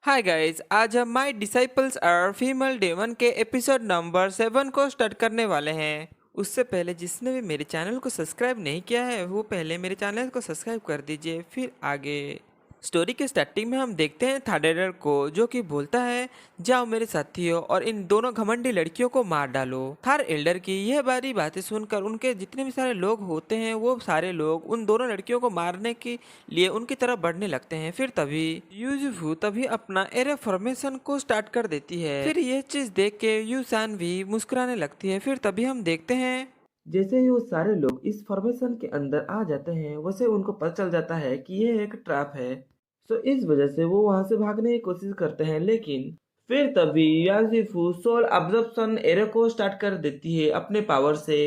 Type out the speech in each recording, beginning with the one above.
हाय guys, आज हम my disciples are female demon के एपिसोड नंबर 7 को स्टार्ट करने वाले हैं। उससे पहले जिसने भी मेरे चैनल को सब्सक्राइब नहीं किया है वो पहले मेरे चैनल को सब्सक्राइब कर दीजिए, फिर आगे। स्टोरी के स्टार्टिंग में हम देखते हैं थाडेडर को, जो कि बोलता है जाओ मेरे साथियों और इन दोनों घमंडी लड़कियों को मार डालो। थार एल्डर की यह बारी बातें सुनकर उनके जितने भी सारे लोग होते हैं वो सारे लोग उन दोनों लड़कियों को मारने के लिए उनकी तरफ बढ़ने लगते हैं। फिर तभी यूजुफू तभी अपना एरे फॉर्मेशन को स्टार्ट कर देती है। फिर यह चीज देख के यूसान भी मुस्कुराने लगती है। फिर तभी हम देखते हैं जैसे ही वो सारे लोग इस फॉर्मेशन के अंदर आ जाते हैं वैसे उनको पता चल जाता है कि ये एक ट्रैप है। सो इस वजह से वो वहां से भागने की कोशिश करते हैं, लेकिन फिर तभी याजीफू सोल अब्जॉर्प्शन एरे को स्टार्ट कर देती है अपने पावर से।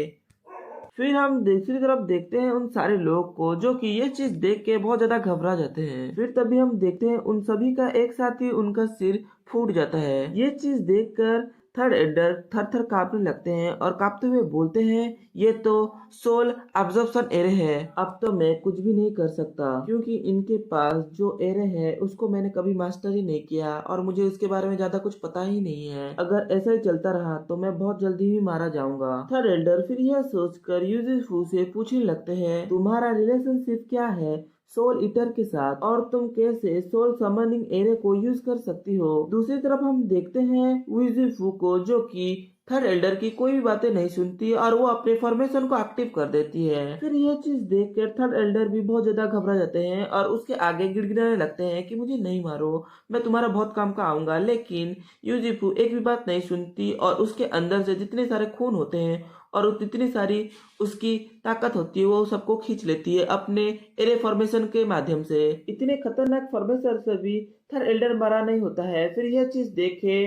फिर हम दूसरी तरफ देखते हैं उन सारे लोग को जो कि ये चीज देख के बहुत ज्यादा घबरा जाते हैं। फिर तभी हम देखते हैं उन सभी का एक साथ ही उनका सिर फूट जाता है। ये चीज देखकर थर्ड एडर थर थर कांपने लगते हैं और कांपते हुए बोलते हैं ये तो सोल अब्जॉर्प्शन एरे है। अब तो मैं कुछ भी नहीं कर सकता क्योंकि इनके पास जो एरे है उसको मैंने कभी मास्टर ही नहीं किया और मुझे उसके बारे में ज्यादा कुछ पता ही नहीं है। अगर ऐसा ही चलता रहा तो मैं बहुत जल्दी ही मारा जाऊंगा। थर्ड एल्डर फिर यह सोचकर यूजुफू से पूछने लगते हैं तुम्हारा रिलेशनशिप क्या है सोल ईटर के साथ और तुम कैसे सोल समनिंग एरे को यूज कर सकती हो। दूसरी तरफ हम देखते हैं विजिफू को जो कि थर्ड एल्डर की कोई भी बातें नहीं सुनती और वो अपने फॉर्मेशन को एक्टिव कर देती है। फिर यह चीज देख कर थर्ड एल्डर भी बहुत ज्यादा घबरा जाते हैं और उसके आगे गिड़गिड़ाने लगते हैं कि मुझे नहीं मारो, मैं तुम्हारा बहुत काम का आऊंगा। लेकिन यूजिफू एक भी बात नहीं सुनती और उसके अंदर से जितने सारे खून होते हैं और जितनी सारी उसकी ताकत होती है वो सबको खींच लेती है अपने एरे फॉर्मेशन के माध्यम से। इतने खतरनाक फॉर्मेशन से भी थर एल्डर मरा नहीं होता है। फिर यह चीज देखे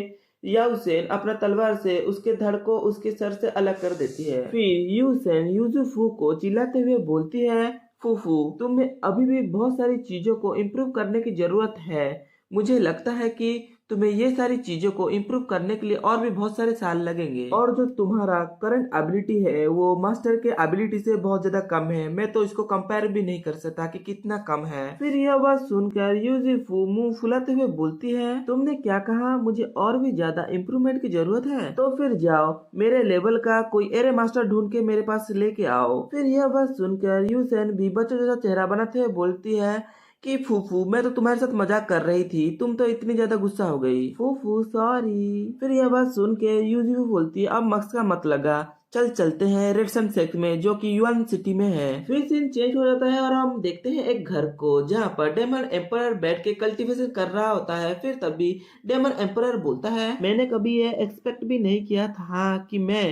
याउसेन अपना तलवार से उसके धड़ को उसके सर से अलग कर देती है। फिर यूसेन यूजुफू को चिल्लाते हुए बोलती है फूफू तुम्हें अभी भी बहुत सारी चीजों को इम्प्रूव करने की जरूरत है। मुझे लगता है कि तुम्हें ये सारी चीजों को इम्प्रूव करने के लिए और भी बहुत सारे साल लगेंगे और जो तुम्हारा करंट एबिलिटी है वो मास्टर के एबिलिटी से बहुत ज्यादा कम है। मैं तो इसको कंपेयर भी नहीं कर सकता कि कितना कम है। फिर यह बात सुनकर यूजीफू मुंह फुलाते हुए बोलती है तुमने क्या कहा, मुझे और भी ज्यादा इम्प्रूवमेंट की जरूरत है? तो फिर जाओ मेरे लेवल का कोई एरे मास्टर ढूंढ के मेरे पास लेके आओ। फिर यह बात सुनकर यूसेन भी बच्चों जैसा चेहरा बनाते हुए बोलती है कि फूफू मैं तो तुम्हारे साथ मजाक कर रही थी, तुम तो इतनी ज्यादा गुस्सा हो गई। फूफू सॉरी। फिर यह बात सुन के यूजीफू बोलती है अब मस्का मत लगा, चल चलते हैं रेड सन सेक्ट में जो कि युआन सिटी में है। फिर सीन चेंज हो जाता है और हम देखते हैं एक घर को जहाँ पर डेमन एम्परर बैठ के कल्टीवेशन कर रहा होता है। फिर तभी डेमन एम्परर बोलता है मैंने कभी ये एक्सपेक्ट भी नहीं किया था कि मैं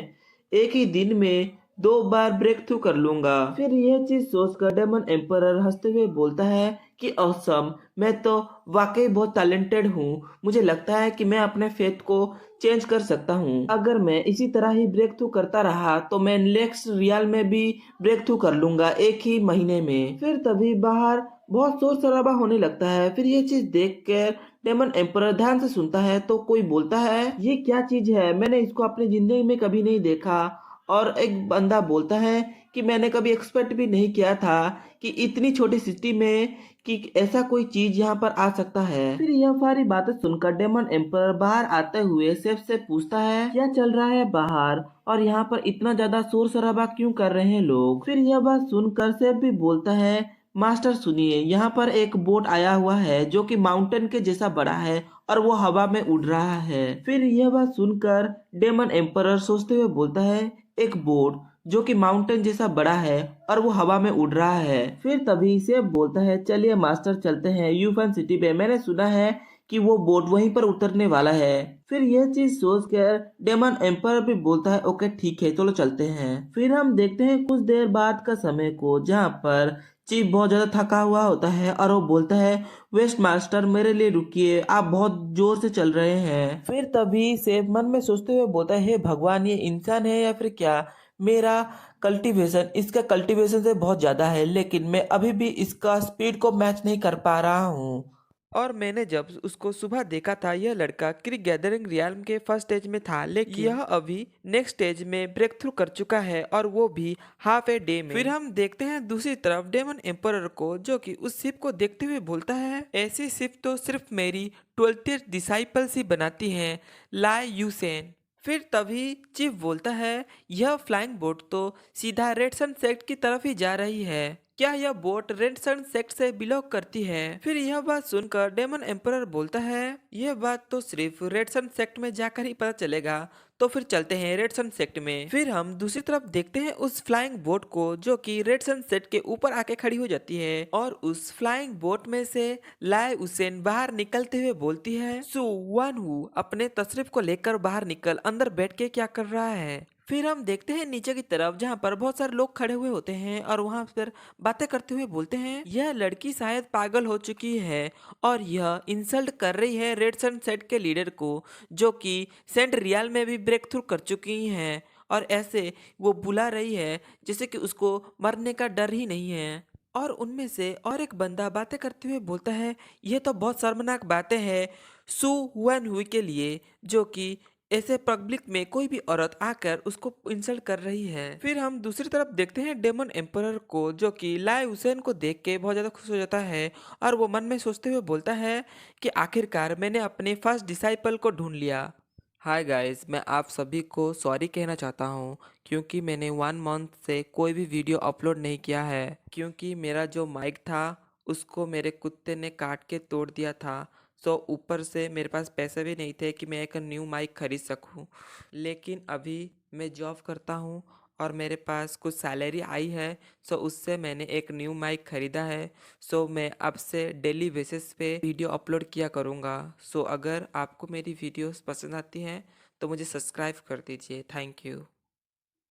एक ही दिन में 2 बार ब्रेक थ्रू कर लूंगा। फिर यह चीज सोचकर डेमन एम्परर हंसते हुए बोलता है कि ऑसम, मैं तो वाकई बहुत टैलेंटेड हूँ। मुझे लगता है कि मैं अपने फेथ को चेंज कर सकता हूँ। अगर मैं इसी तरह ही ब्रेक थ्रू करता रहा तो मैं नेक्स्ट रियल में भी ब्रेक थ्रू कर लूंगा एक ही महीने में। फिर तभी बाहर बहुत शोर शराबा होने लगता है। फिर ये चीज देख कर डेमन एम्परर ध्यान से सुनता है तो कोई बोलता है ये क्या चीज है, मैंने इसको अपनी जिंदगी में कभी नहीं देखा। और एक बंदा बोलता है कि मैंने कभी एक्सपेक्ट भी नहीं किया था कि इतनी छोटी सिटी में कि ऐसा कोई चीज यहाँ पर आ सकता है। फिर यह सारी बातें सुनकर डेमन एम्पर बाहर आते हुए सेफ से पूछता है क्या चल रहा है बाहर और यहाँ पर इतना ज्यादा शोर शराबा क्यों कर रहे हैं लोग। फिर यह बात सुनकर सेफ भी बोलता है मास्टर सुनिए, यहाँ पर एक बोट आया हुआ है जो कि माउंटेन के जैसा बड़ा है और वो हवा में उड़ रहा है। फिर यह बात सुनकर डेमन एम्पर सोचते हुए बोलता है एक बोट जो कि माउंटेन जैसा बड़ा है और वो हवा में उड़ रहा है। फिर तभी सेब बोलता है चलिए मास्टर चलते हैं यूफन सिटी पे, मैंने सुना है कि वो बोट वहीं पर उतरने वाला है। फिर यह चीज सोचकर डेमन एम्पर भी बोलता है ओके ठीक है चलो चलते हैं। फिर हम देखते हैं कुछ देर बाद का समय को जहाँ पर चीफ बहुत ज्यादा थका हुआ होता है और वो बोलता है वेस्ट मास्टर मेरे लिए रुकिए, आप बहुत जोर से चल रहे हैं। फिर तभी सेब मन में सोचते हुए बोलता है हे भगवान ये इंसान है या फिर क्या, मेरा कल्टीवेशन इसका कल्टीवेशन से बहुत ज़्यादा है लेकिन मैं अभी भी इसका स्पीड को मैच नहीं कर पा रहा हूँ। और मैंने जब उसको सुबह देखा था यह लड़का क्रिक गैदरिंग रियल्म के फर्स्ट स्टेज में था, लेकिन यह अभी नेक्स्ट स्टेज में ब्रेक थ्रू कर चुका है और वो भी हाफ ए डे में। फिर हम देखते हैं दूसरी तरफ डेमन एम्परर को, जो कि उस शिप को देखते हुए बोलता है, ऐसी शिप तो सिर्फ मेरी 12th डिसाइपल्स ही बनाती हैं, लाई यूसेन। फिर तभी चीफ बोलता है, यह फ्लाइंग बोट तो सीधा रेड सन सेक्ट की तरफ ही जा रही है, क्या यह बोट रेड सन सेक्ट से बिलोंग करती है? फिर यह बात सुनकर डेमन एम्परर बोलता है, यह बात तो सिर्फ रेड सन सेक्ट में जाकर ही पता चलेगा, तो फिर चलते हैं रेड सन सेक्ट में। फिर हम दूसरी तरफ देखते हैं उस फ्लाइंग बोट को, जो कि रेड सन सेक्ट के ऊपर आके खड़ी हो जाती है और उस फ्लाइंग बोट में से लाई उसेन बाहर निकलते हुए बोलती है, सो वन हु अपने तशरीफ को लेकर बाहर निकल, अंदर बैठ के क्या कर रहा है? फिर हम देखते हैं नीचे की तरफ, जहाँ पर बहुत सारे लोग खड़े हुए होते हैं और वहाँ पर बातें करते हुए बोलते हैं, यह लड़की शायद पागल हो चुकी है और यह इंसल्ट कर रही है रेड सन सेट के लीडर को, जो कि सेंट रियल में भी ब्रेक थ्रू कर चुकी हैं, और ऐसे वो बुला रही है जैसे कि उसको मरने का डर ही नहीं है। और उनमें से और एक बंदा बातें करते हुए बोलता है, यह तो बहुत शर्मनाक बातें हैं सू हुआन हुई के लिए, जो कि ऐसे पब्लिक में कोई भी औरत आकर उसको इंसल्ट कर रही है। फिर हम दूसरी तरफ देखते हैं डेमन एम्परर को, जो कि लाई हुसैन को देख के बहुत ज्यादा खुश हो जाता है और वो मन में सोचते हुए बोलता है कि आखिरकार मैंने अपने फर्स्ट डिसाइपल को ढूंढ लिया। हाय गाइस, मैं आप सभी को सॉरी कहना चाहता हूँ क्योंकि मैंने 1 मंथ से कोई भी वीडियो अपलोड नहीं किया है, क्योंकि मेरा जो माइक था उसको मेरे कुत्ते ने काट के तोड़ दिया था। सो ऊपर से मेरे पास पैसे भी नहीं थे कि मैं एक न्यू माइक खरीद सकूं। लेकिन अभी मैं जॉब करता हूं और मेरे पास कुछ सैलरी आई है, सो उससे मैंने एक न्यू माइक खरीदा है। सो मैं अब से डेली बेसिस पे वीडियो अपलोड किया करूँगा। सो अगर आपको मेरी वीडियोस पसंद आती हैं तो मुझे सब्सक्राइब कर दीजिए। Thank you.